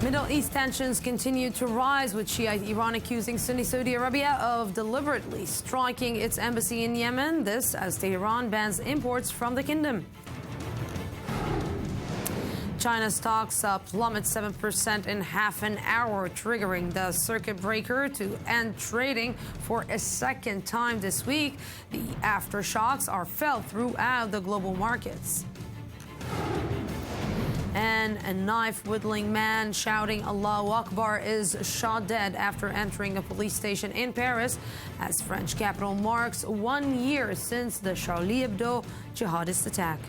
Middle East tensions continue to rise, with Shiite Iran accusing Sunni Saudi Arabia of deliberately striking its embassy in Yemen. This as Tehran bans imports from the kingdom. China's stocks plummet 7% in half an hour, triggering the circuit breaker to end trading for a second time this week. The aftershocks are felt throughout the global markets. And a knife-wielding man shouting Allahu Akbar is shot dead after entering a police station in Paris, as French capital marks 1 year since the Charlie Hebdo jihadist attack.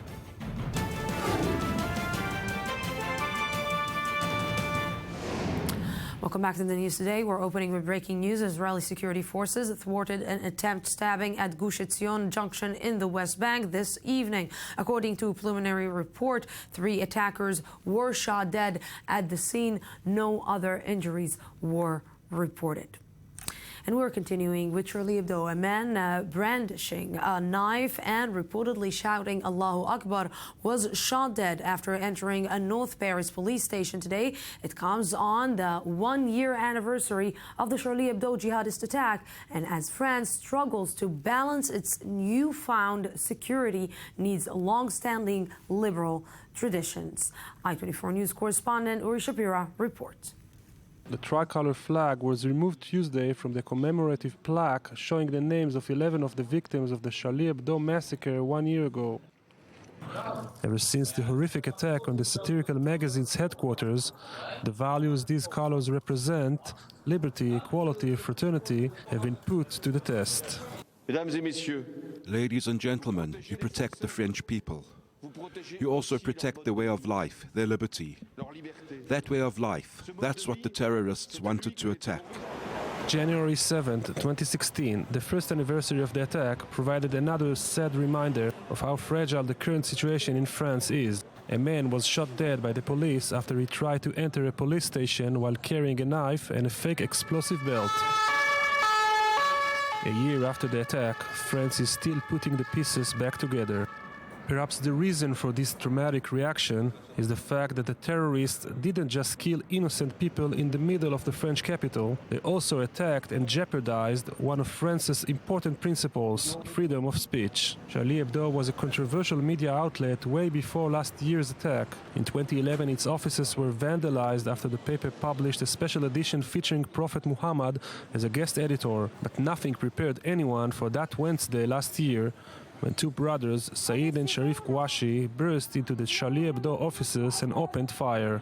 Welcome back to the news today. We're opening with breaking news. Israeli security forces thwarted an attempt stabbing at Gush Etzion Junction in the West Bank this evening. According to a preliminary report, 3 attackers were shot dead at the scene. No other injuries were reported. And we're continuing with Charlie Hebdo. A man brandishing a knife and reportedly shouting Allahu Akbar was shot dead after entering a North Paris police station today. It comes on the 1-year anniversary of the Charlie Hebdo jihadist attack, and as France struggles to balance its newfound security needs long-standing liberal traditions. I-24 News correspondent Uri Shapira reports. The tricolor flag was removed Tuesday from the commemorative plaque showing the names of 11 of the victims of the Charlie Hebdo massacre 1 year ago. Ever since the horrific attack on the satirical magazine's headquarters, the values these colors represent, liberty, equality, fraternity, have been put to the test. Ladies and gentlemen, you protect the French people. You also protect the way of life, their liberty. That way of life, that's what the terrorists wanted to attack. January 7, 2016, the first anniversary of the attack, provided another sad reminder of how fragile the current situation in France is. A man was shot dead by the police after he tried to enter a police station while carrying a knife and a fake explosive belt. A year after the attack, France is still putting the pieces back together. Perhaps the reason for this dramatic reaction is the fact that the terrorists didn't just kill innocent people in the middle of the French capital, they also attacked and jeopardized one of France's important principles, freedom of speech. Charlie Hebdo was a controversial media outlet way before last year's attack. In 2011, its offices were vandalized after the paper published a special edition featuring Prophet Muhammad as a guest editor, but nothing prepared anyone for that Wednesday last year, when 2 brothers, Saeed and Sharif Kouachi, burst into the Charlie Hebdo offices and opened fire.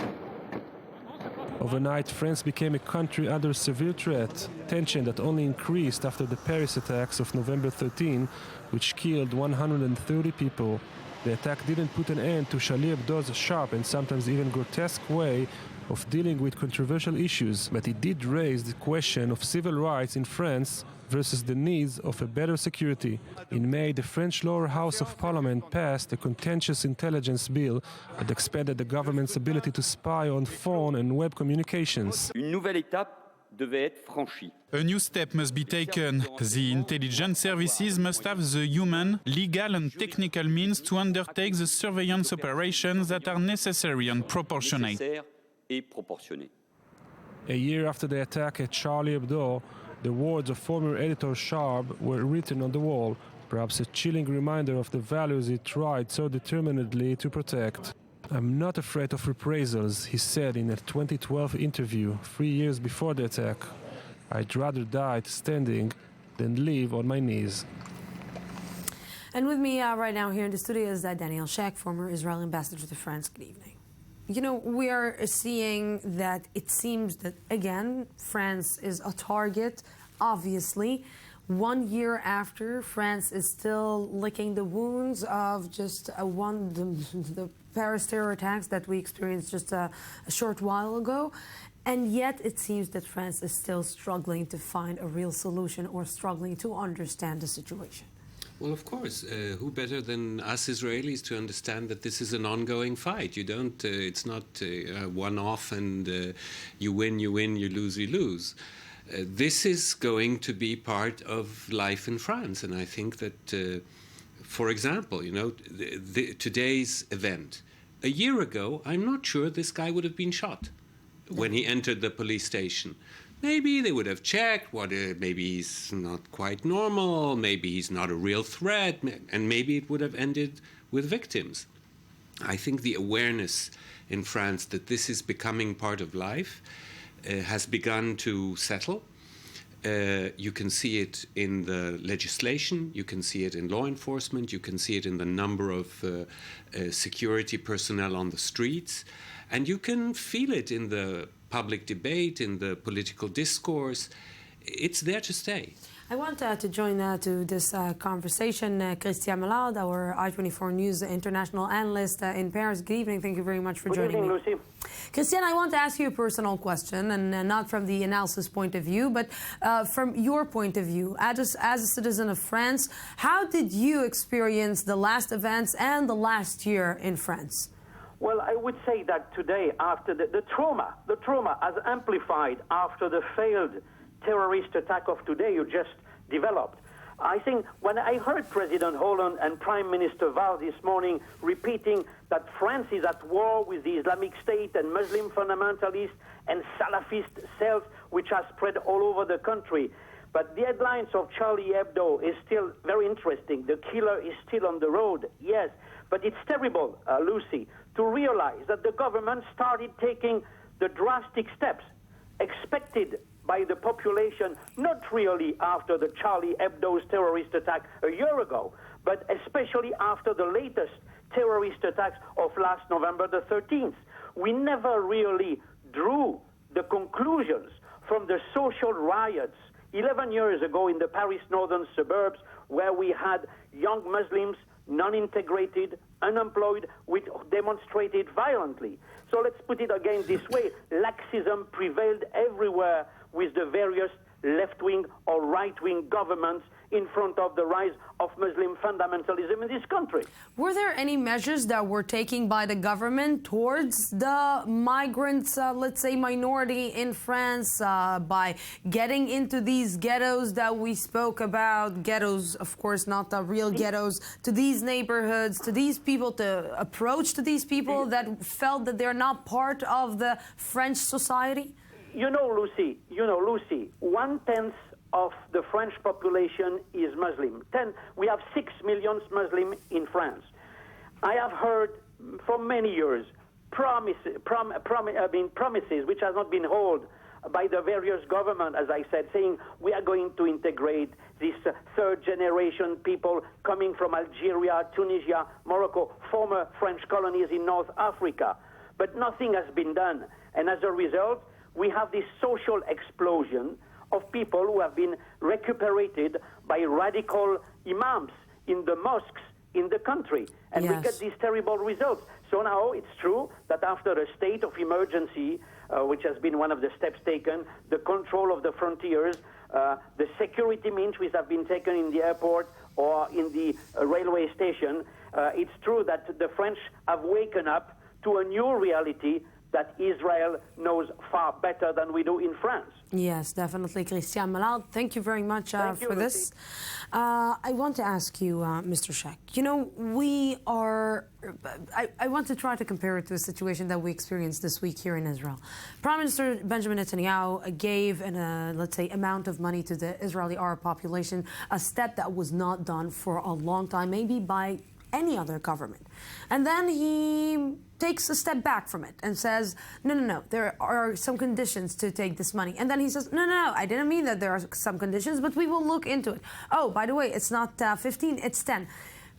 Overnight, France became a country under severe threat, tension that only increased after the Paris attacks of November 13, which killed 130 people. The attack didn't put an end to Charlie Hebdo's sharp and sometimes even grotesque way of dealing with controversial issues, but it did raise the question of civil rights in France versus the needs of a better security. In May, the French lower house of parliament passed a contentious intelligence bill that expanded the government's ability to spy on phone and web communications. Une nouvelle étape devait être franchie. A new step must be taken. The intelligence services must have the human, legal and technical means to undertake the surveillance operations that are necessary and proportionate. A year after the attack at Charlie Hebdo, the words of former editor Sharp were written on the wall, perhaps a chilling reminder of the values he tried so determinedly to protect. "I'm not afraid of reprisals," he said in a 2012 interview, 3 years before the attack. "I'd rather die standing than live on my knees." And with me right now here in the studio is Daniel Shek, former Israeli ambassador to France. Good evening. You know, we are seeing that it seems that, again, France is a target, obviously. 1 year after, France is still licking the wounds of just the Paris terror attacks that we experienced just a short while ago. And yet it seems that France is still struggling to find a real solution or struggling to understand the situation. Well, of course, who better than us Israelis to understand that this is an ongoing fight? You don't, it's not one-off and you win, you lose, you lose. This is going to be part of life in France, and I think that, for example, you know, today's event, a year ago, I'm not sure this guy would have been shot. when he entered the police station. Maybe they would have checked maybe he's not quite normal, maybe he's not a real threat, and maybe it would have ended with victims. I think the awareness in France that this is becoming part of life has begun to settle. You can see it in the legislation, you can see it in law enforcement, you can see it in the number of security personnel on the streets, and you can feel it in the public debate, in the political discourse. It's there to stay. I want to join to this conversation Christian Malade, our I24 News international analyst in Paris. Good evening. Thank you very much for joining me. Good evening, Lucy. Christian, I want to ask you a personal question, and not from the analysis point of view, but from your point of view. As a citizen of France, how did you experience the last events and the last year in France? Well, I would say that today, after the trauma has amplified after the failed terrorist attack of today you just developed. I think when I heard President Hollande and Prime Minister Valls this morning repeating that France is at war with the Islamic State and Muslim fundamentalists and Salafist cells which are spread all over the country. But the headlines of Charlie Hebdo is still very interesting. The killer is still on the road, yes. But it's terrible, Lucy, to realize that the government started taking the drastic steps expected by the population, not really after the Charlie Hebdo's terrorist attack a year ago, but especially after the latest terrorist attacks of last November the 13th. We never really drew the conclusions from the social riots 11 years ago in the Paris northern suburbs, where we had young Muslims, non-integrated, unemployed, which demonstrated violently. So let's put it again this way. Laxism prevailed everywhere with the various left-wing or right-wing governments in front of the rise of Muslim fundamentalism in this country. Were there any measures that were taken by the government towards the migrants, let's say minority in France, by getting into these ghettos that we spoke about, ghettos, of course, not the real ghettos, to these neighborhoods, to these people, to approach to these people that felt that they're not part of the French society? You know, Lucy, 1/10 of the French population is Muslim. We have 6 million Muslims in France. I have heard for many years promises which has not been held by the various governments, as I said, saying we are going to integrate this third generation people coming from Algeria, Tunisia, Morocco, former French colonies in North Africa. But nothing has been done. And as a result, we have this social explosion of people who have been recuperated by radical imams in the mosques in the country. And we get these terrible results. So now it's true that after a state of emergency, which has been one of the steps taken, the control of the frontiers, the security means which have been taken in the airport or in the railway station, it's true that the French have waken up to a new reality that Israel knows far better than we do in France. Yes, definitely. Christian Malade, thank you very much for this. I want to ask you, Mr. Shak, you know, I want to try to compare it to a situation that we experienced this week here in Israel. Prime Minister Benjamin Netanyahu gave let's say, amount of money to the Israeli Arab population, a step that was not done for a long time, maybe by any other government. And then he takes a step back from it and says, no, there are some conditions to take this money. And then he says, no, I didn't mean that there are some conditions, but we will look into it. Oh, by the way, it's not 15, it's 10.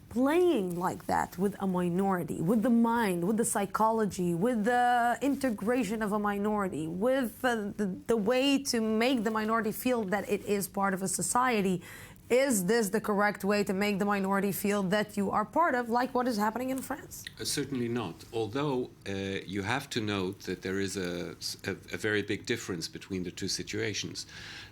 Playing like that with a minority, with the mind, with the psychology, with the integration of a minority, with the way to make the minority feel that it is part of a society. Is this the correct way to make the minority feel that you are part of, like what is happening in France? Certainly not. Although you have to note that there is a very big difference between the two situations.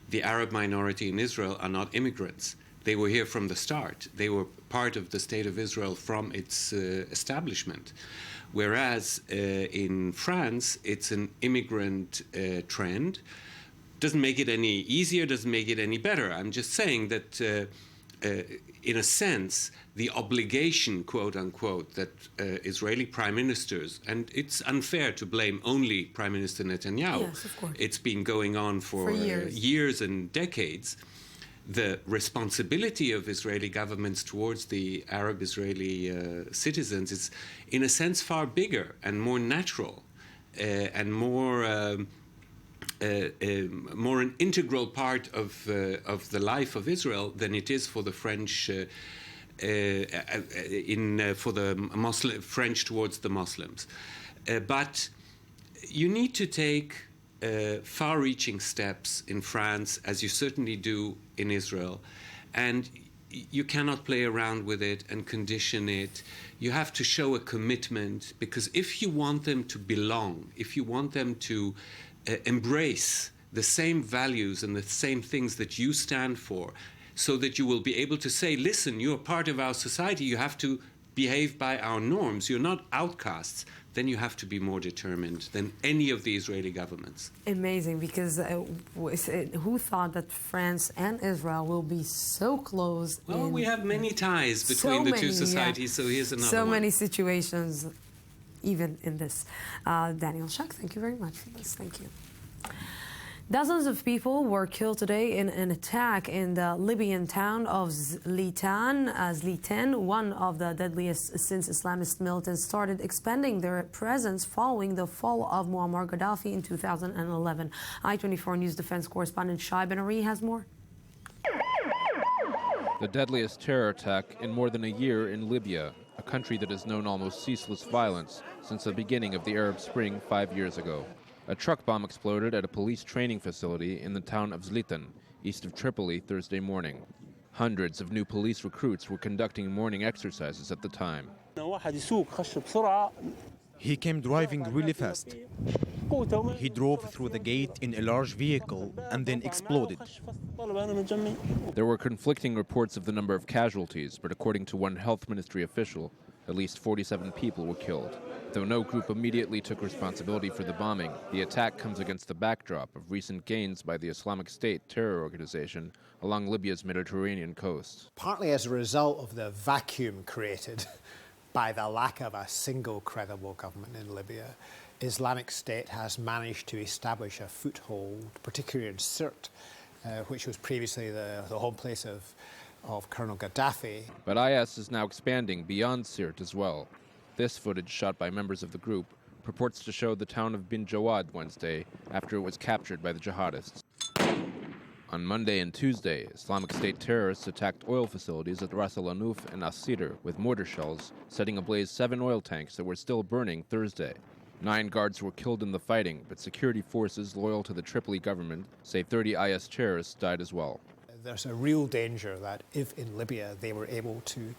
The Arab minority in Israel are not immigrants. They were here from the start. They were part of the State of Israel from its establishment. Whereas in France, it's an immigrant trend. Doesn't make it any easier, doesn't make it any better. I'm just saying that in a sense, the obligation, quote unquote, that Israeli prime ministers, and it's unfair to blame only Prime Minister Netanyahu. Yes, of course. It's been going on for years and decades. The responsibility of Israeli governments towards the Arab Israeli citizens is, in a sense, far bigger and more natural and more an integral part of the life of Israel than it is for the French for the French towards the Muslims. But you need to take far-reaching steps in France, as you certainly do in Israel, and you cannot play around with it and condition it. You have to show a commitment, because if you want them to belong, if you want them to embrace the same values and the same things that you stand for, so that you will be able to say, listen, you're part of our society, you have to behave by our norms, you're not outcasts, then you have to be more determined than any of the Israeli governments. Amazing, because who thought that France and Israel will be so close? Well, we have many ties between the two societies, so here's another one. So many situations, even in this. Daniel Shuck, thank you very much for this. Thank you. Dozens of people were killed today in an attack in the Libyan town of Zliten, one of the deadliest since Islamist militants started expanding their presence following the fall of Muammar Gaddafi in 2011. I-24 News defense correspondent Shai Ben-Ari has more. The deadliest terror attack in more than a year in Libya, a country that has known almost ceaseless violence since the beginning of the Arab Spring 5 years ago. A truck bomb exploded at a police training facility in the town of Zliten, east of Tripoli, Thursday morning. Hundreds of new police recruits were conducting morning exercises at the time. He came driving really fast. He drove through the gate in a large vehicle and then exploded. There were conflicting reports of the number of casualties, but according to one health ministry official, at least 47 people were killed. Though no group immediately took responsibility for the bombing, the attack comes against the backdrop of recent gains by the Islamic State terror organization along Libya's Mediterranean coast. Partly as a result of the vacuum created by the lack of a single credible government in Libya, Islamic State has managed to establish a foothold, particularly in Sirte, which was previously the home place of Colonel Gaddafi. But IS is now expanding beyond Sirte as well. This footage, shot by members of the group, purports to show the town of Bin Jawad Wednesday after it was captured by the jihadists. On Monday and Tuesday, Islamic State terrorists attacked oil facilities at Ras Al Anouf and As-Sidr with mortar shells, setting ablaze 7 oil tanks that were still burning Thursday. 9 guards were killed in the fighting, but security forces loyal to the Tripoli government say 30 IS terrorists died as well. There's a real danger that if in Libya they were able to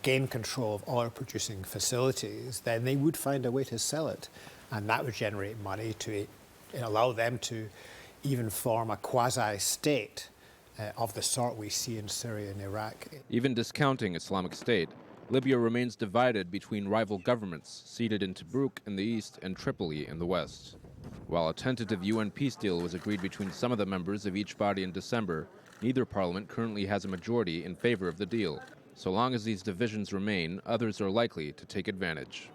gain control of oil-producing facilities, then they would find a way to sell it, and that would generate money to allow them to even form a quasi-state of the sort we see in Syria and Iraq. Even discounting Islamic State, Libya remains divided between rival governments seated in Tobruk in the east and Tripoli in the west. While a tentative UN peace deal was agreed between some of the members of each body in December, neither parliament currently has a majority in favor of the deal. So long as these divisions remain, others are likely to take advantage.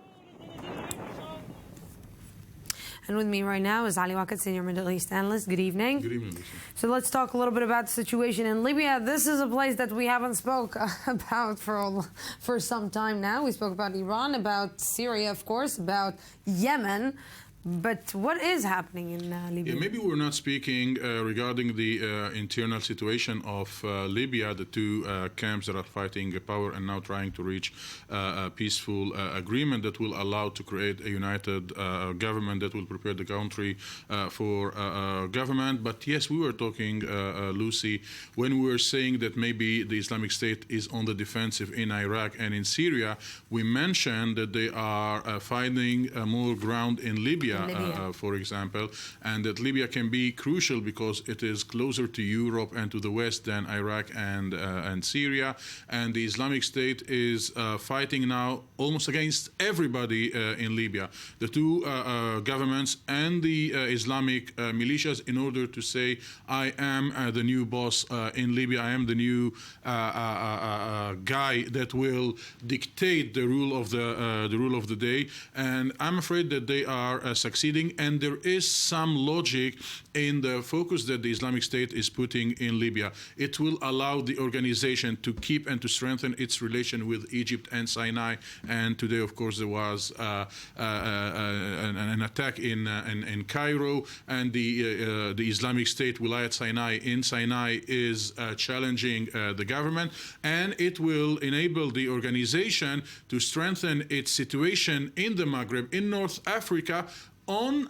And with me right now is Ali Waqt, Senior Middle East Analyst. Good evening. Good evening, Lucy. So let's talk a little bit about the situation in Libya. This is a place that we haven't spoke about for some time now. We spoke about Iran, about Syria, of course, about Yemen. But what is happening in Libya? Yeah, maybe we're not speaking regarding the internal situation of Libya, the two camps that are fighting power and now trying to reach a peaceful agreement that will allow to create a united government that will prepare the country for government. But yes, we were talking, Lucy, when we were saying that maybe the Islamic State is on the defensive in Iraq and in Syria, we mentioned that they are finding more ground in Libya Libya, for example, and that Libya can be crucial because it is closer to Europe and to the West than Iraq and Syria, and the Islamic State is fighting now almost against everybody in Libya, the two governments and the Islamic militias, in order to say, I am the new boss in Libya, I am the new guy that will dictate the rule of the day, and I'm afraid that they are succeeding, and there is some logic in the focus that the Islamic State is putting in Libya. It will allow the organization to keep and to strengthen its relation with Egypt and Sinai, and today, of course, there was an attack in Cairo, and the Islamic State Wilayat Sinai in Sinai is challenging the government, and it will enable the organization to strengthen its situation in the Maghreb, in North Africa, on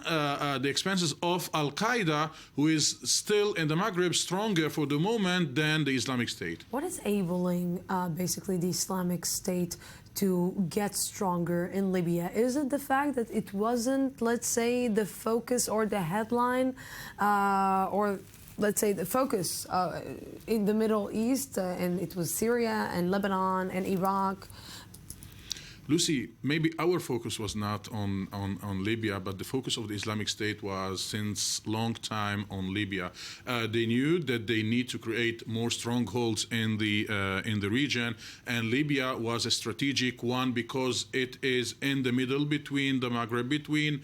the expenses of Al-Qaeda, who is still in the Maghreb stronger for the moment than the Islamic State. What is enabling basically the Islamic State to get stronger in Libya? Is it the fact that it wasn't, let's say, the focus or the headline or let's say the focus in the Middle East, and it was Syria and Lebanon and Iraq? Lucy, maybe our focus was not on Libya, but the focus of the Islamic State was since long time on Libya. They knew that they need to create more strongholds in the region, and Libya was a strategic one because it is in the middle between the Maghreb, between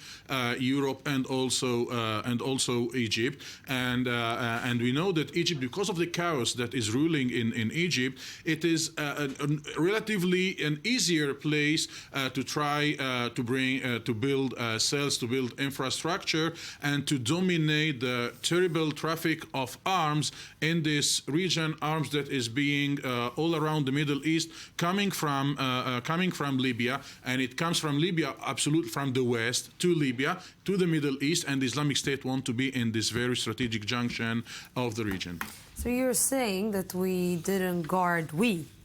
Europe and also Egypt, and we know that Egypt, because of the chaos that is ruling in Egypt, it is relatively an easier place to try to build cells, to build infrastructure, and to dominate the terrible traffic of arms in this region, arms that is being all around the Middle East, coming from Libya, and it comes from Libya, absolutely from the West to Libya to the Middle East, and the Islamic State want to be in this very strategic junction of the region. So you're saying that we didn't guard,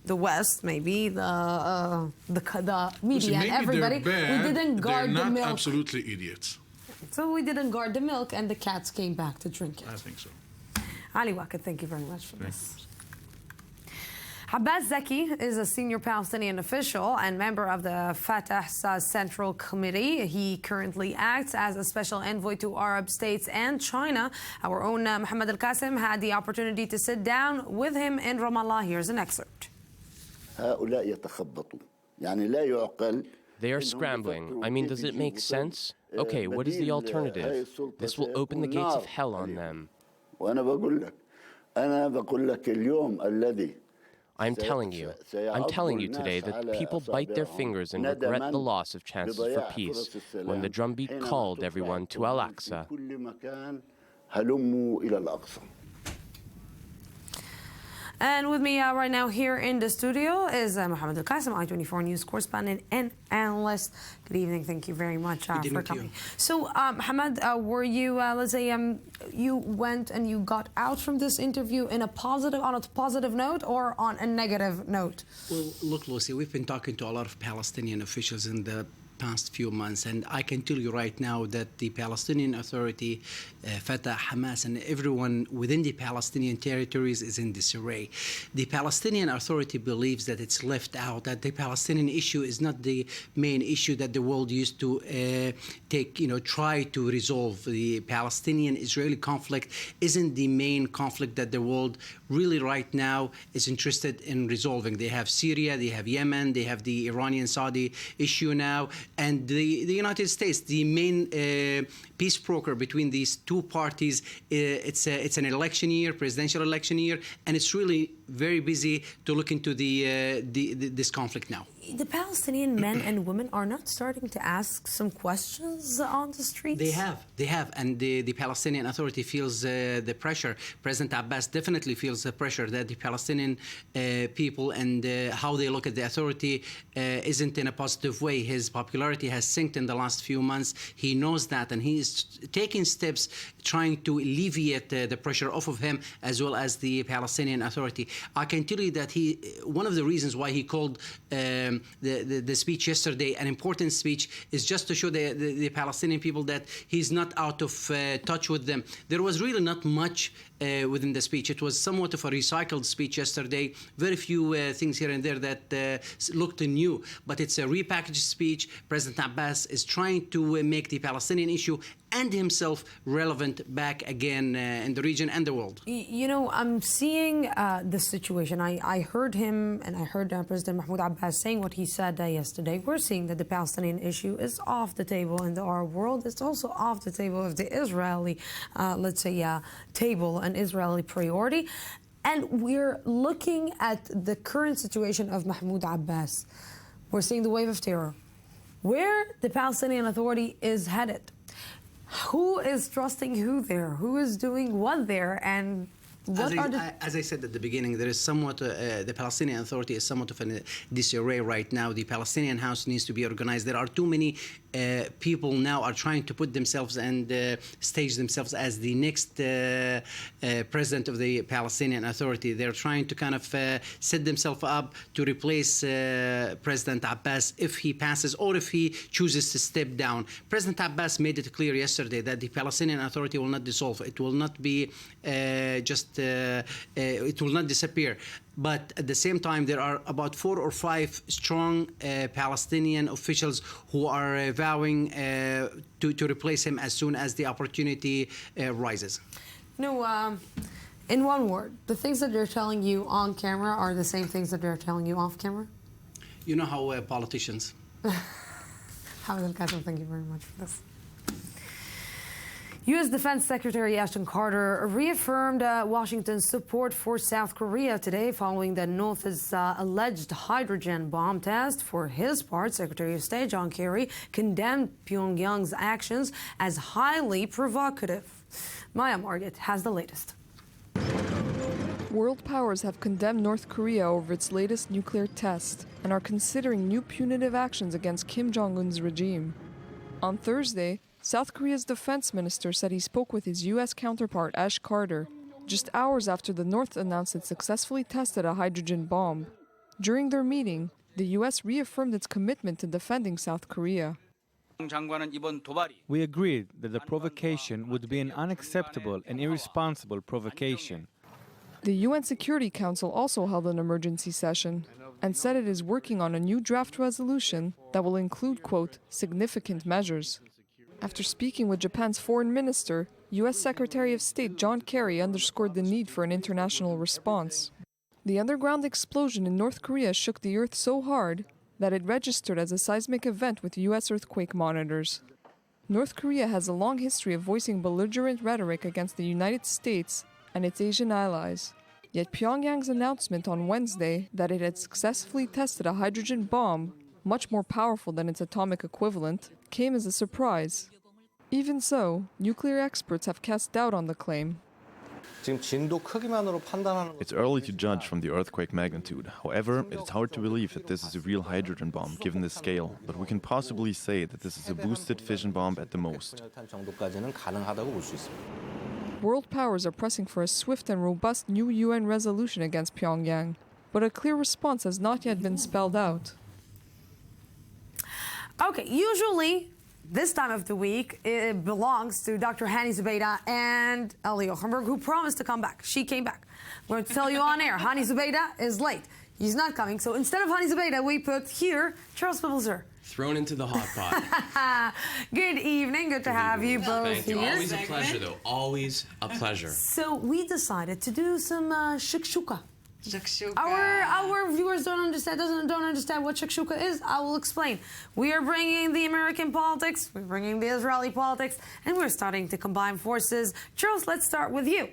the West, maybe the media and everybody, we didn't guard the milk. They're not absolutely idiots. So we didn't guard the milk, and the cats came back to drink it. I think so. Ali Waqid, thank you very much for this. Abbas Zaki is a senior Palestinian official and member of the Fatah's Central Committee. He currently acts as a special envoy to Arab states and China. Our own Mohammed Al-Qasim had the opportunity to sit down with him in Ramallah. Here's an excerpt. They are scrambling. I mean, does it make sense? Okay, what is the alternative? This will open the gates of hell on them. I'm telling you today that people bite their fingers and regret the loss of chances for peace when the drumbeat called everyone to Al-Aqsa. And with me right now here in the studio is Mohammed Al-Qasim, I-24 News correspondent and analyst. Good evening. Thank you very much for coming. So, Mohammed, were you, let's say, you went and you got out from this interview on a positive note or on a negative note? Well, look, Lucy, we've been talking to a lot of Palestinian officials in the past few months, and I can tell you right now that the Palestinian Authority, Fatah, Hamas, and everyone within the Palestinian territories is in disarray. The Palestinian Authority believes that it's left out, that the Palestinian issue is not the main issue that the world used to try to resolve. The Palestinian-Israeli conflict isn't the main conflict that the world really right now is interested in resolving. They have Syria, they have Yemen, they have the Iranian-Saudi issue now, and the United States, the main peace broker between these two parties. It's an election year, presidential election year, and it's really very busy to look into this conflict now. The Palestinian men and women are not starting to ask some questions on the streets? They have, and the Palestinian Authority feels the pressure. President Abbas definitely feels the pressure that the Palestinian people and how they look at the authority isn't in a positive way. His popularity has sinked in the last few months. He knows that, and he is taking steps trying to alleviate the pressure off of him as well as the Palestinian Authority. I can tell you that one of the reasons why he called the speech yesterday, an important speech, is just to show the Palestinian people that he's not out of touch with them. There was really not much within the speech. It was somewhat of a recycled speech yesterday. Very few things here and there that looked new, but it's a repackaged speech. President Abbas is trying to make the Palestinian issue and himself relevant back again in the region and the world. You know, I'm seeing the situation. I heard him and I heard President Mahmoud Abbas saying what he said yesterday. We're seeing that the Palestinian issue is off the table in the Arab world. It's also off the table of the Israeli, let's say, table, an Israeli priority. And we're looking at the current situation of Mahmoud Abbas. We're seeing the wave of terror. Where the Palestinian Authority is headed. Who is trusting who there? Who is doing what there? And what as I said at the beginning, there is somewhat, the Palestinian Authority is somewhat of a disarray right now. The Palestinian House needs to be organized. There are too many people now are trying to put themselves and stage themselves as the next president of the Palestinian Authority. They're trying to kind of set themselves up to replace President Abbas if he passes or if he chooses to step down. President Abbas made it clear yesterday that the Palestinian Authority will not dissolve. It will not be it will not disappear. But at the same time, there are about 4 or 5 strong Palestinian officials who are vowing to replace him as soon as the opportunity rises. No, in one word, the things that they're telling you on camera are the same things that they're telling you off camera? You know how politicians... Hamid Al-Qasim, thank you very much for this. U.S. Defense Secretary Ashton Carter reaffirmed Washington's support for South Korea today following the North's alleged hydrogen bomb test. For his part, Secretary of State John Kerry condemned Pyongyang's actions as highly provocative. Maya Margit has the latest. World powers have condemned North Korea over its latest nuclear test and are considering new punitive actions against Kim Jong-un's regime. On Thursday, South Korea's defense minister said he spoke with his U.S. counterpart Ash Carter just hours after the North announced it successfully tested a hydrogen bomb. During their meeting, the U.S. reaffirmed its commitment to defending South Korea. We agreed that the provocation would be an unacceptable and irresponsible provocation. The UN Security Council also held an emergency session and said it is working on a new draft resolution that will include, quote, significant measures. After speaking with Japan's foreign minister, U.S. Secretary of State John Kerry underscored the need for an international response. The underground explosion in North Korea shook the earth so hard that it registered as a seismic event with U.S. earthquake monitors. North Korea has a long history of voicing belligerent rhetoric against the United States and its Asian allies. Yet Pyongyang's announcement on Wednesday that it had successfully tested a hydrogen bomb, much more powerful than its atomic equivalent, came as a surprise. Even so, nuclear experts have cast doubt on the claim. It's early to judge from the earthquake magnitude. However, it is hard to believe that this is a real hydrogen bomb given the scale, but we can possibly say that this is a boosted fission bomb at the most. World powers are pressing for a swift and robust new UN resolution against Pyongyang, but a clear response has not yet been spelled out. Okay, usually this time of the week it belongs to Dr. Hani Zubaydah and Eli Ochenberg, who promised to come back. She came back. We're going to tell you on air, Hani Zubaydah is late. He's not coming. So instead of Hani Zubaydah, we put here Charles Pibelzer. Thrown into the hot pot. Good evening. Good to have you both Thank you. here. Always a pleasure, though. Always a pleasure. So we decided to do some Shakshouka. Shakshouka. Our viewers don't understand what Shakshouka is. I will explain. We are bringing the American politics, we're bringing the Israeli politics, and we're starting to combine forces. Charles, let's start with you.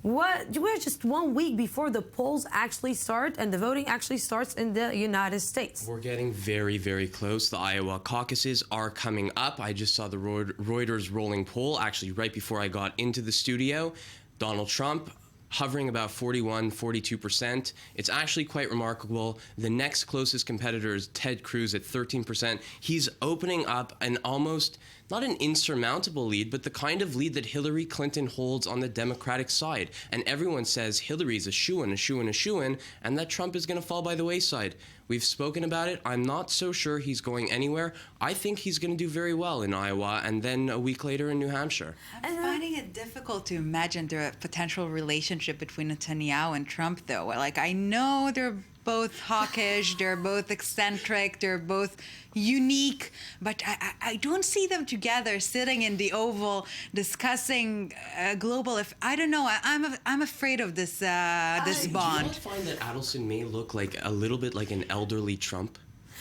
We're just 1 week before the polls actually start and the voting actually starts in the United States. We're getting very, very close. The Iowa caucuses are coming up. I just saw the Reuters rolling poll actually right before I got into the studio. Donald Trump hovering about 41, 42%. It's actually quite remarkable. The next closest competitor is Ted Cruz at 13%. He's opening up an almost not an insurmountable lead, but the kind of lead that Hillary Clinton holds on the Democratic side. And everyone says Hillary's a shoo-in, a shoo-in, a shoo-in, and that Trump is going to fall by the wayside. We've spoken about it. I'm not so sure he's going anywhere. I think he's going to do very well in Iowa and then a week later in New Hampshire. I'm finding it difficult to imagine the potential relationship between Netanyahu and Trump, though. Like, I know they're both hawkish, they're both eccentric, they're both unique, but I don't see them together sitting in the Oval discussing global. I don't know. I'm afraid of this this bond. Do you not find that Adelson may look like a little bit like an elderly Trump?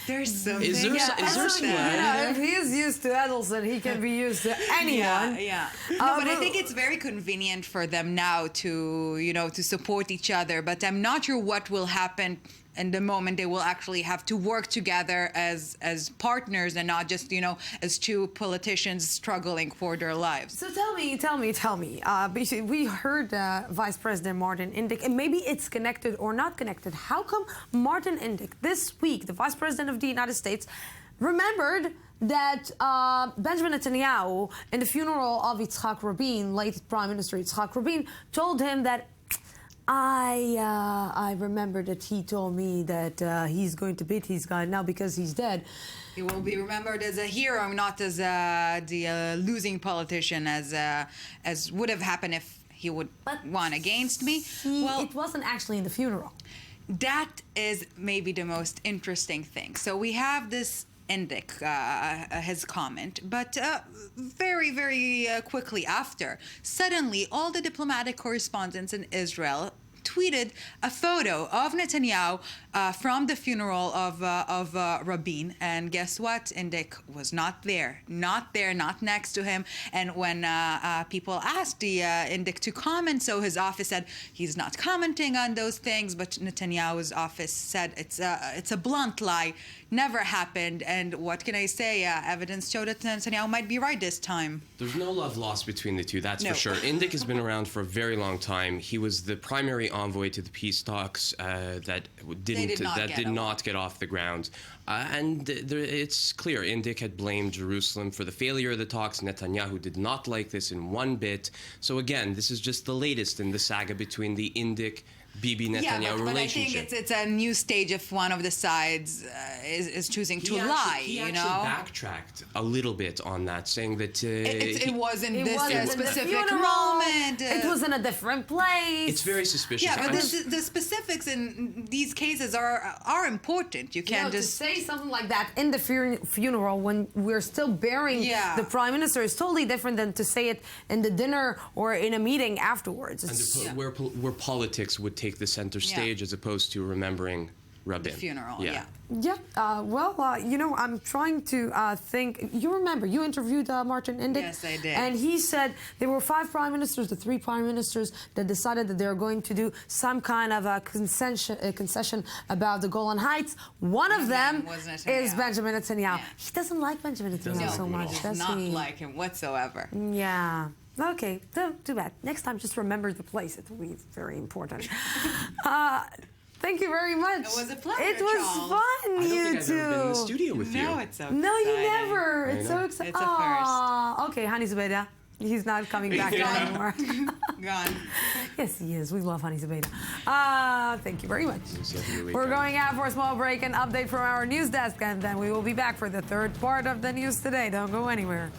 There's something. Is there if he is used to Adelson, he can be used to anyone. Yeah. No, but I think it's very convenient for them now to support each other. But I'm not sure what will happen in the moment they will actually have to work together as partners and not just, as two politicians struggling for their lives. So tell me. We heard Vice President Martin Indyk, and maybe it's connected or not connected. How come Martin Indyk this week, the Vice President of the United States, remembered that Benjamin Netanyahu, in the funeral of Yitzhak Rabin, late Prime Minister Yitzhak Rabin, told him that I remember that he told me that he's going to beat his guy now because he's dead. He will be remembered as a hero, not as the losing politician, as would have happened if he would won against me. Well, it wasn't actually in the funeral. That is maybe the most interesting thing. So we have this Indyk, his comment, but very, very quickly after, suddenly all the diplomatic correspondents in Israel tweeted a photo of Netanyahu from the funeral of Rabin, and guess what? Indyk was not there, not next to him. And when people asked the Indyk to comment, so his office said he's not commenting on those things, but Netanyahu's office said it's a blunt lie, never happened. And what can I say? Evidence showed that Netanyahu might be right this time. There's no love lost between the two, that's for sure. Indyk has been around for a very long time. He was the primary envoy to the peace talks that did not get off the ground. And it's clear Indyk had blamed Jerusalem for the failure of the talks. Netanyahu did not like this in one bit. So again, this is just the latest in the saga between the Indyk Bibi Netanyahu relationship. But I think it's a new stage if one of the sides is choosing to lie. He actually backtracked a little bit on that, saying that it wasn't this specific moment. It was in a different place. It's very suspicious. Yeah, but the specifics in these cases are important. You can't just say something like that in the funeral when we're still burying the prime minister is totally different than to say it in the dinner or in a meeting afterwards. And where politics would take the center stage as opposed to remembering Rabin. The funeral, I'm trying to think. You remember, you interviewed Martin Indyk? Yes, I did. And he said there were 5 prime ministers, the 3 prime ministers that decided that they're going to do some kind of a concession about the Golan Heights. One of them is Benjamin Netanyahu. Yeah. He doesn't like Benjamin Netanyahu so much, does he? Not like him whatsoever. Yeah. Okay, too bad. Next time, just remember the place. It will be very important. Thank you very much. It was a pleasure, It was Charles. fun, I don't you think I've two. ever been in the studio with you. No, it's so No, you exciting. never. It's so exciting. It's a first. Okay, Hani Zubaydah. He's not coming back anymore. Gone. Yes, he is. We love Hani Zubaydah. Thank you very much. We're going out for a small break and update from our news desk, and then we will be back for the third part of the news today. Don't go anywhere.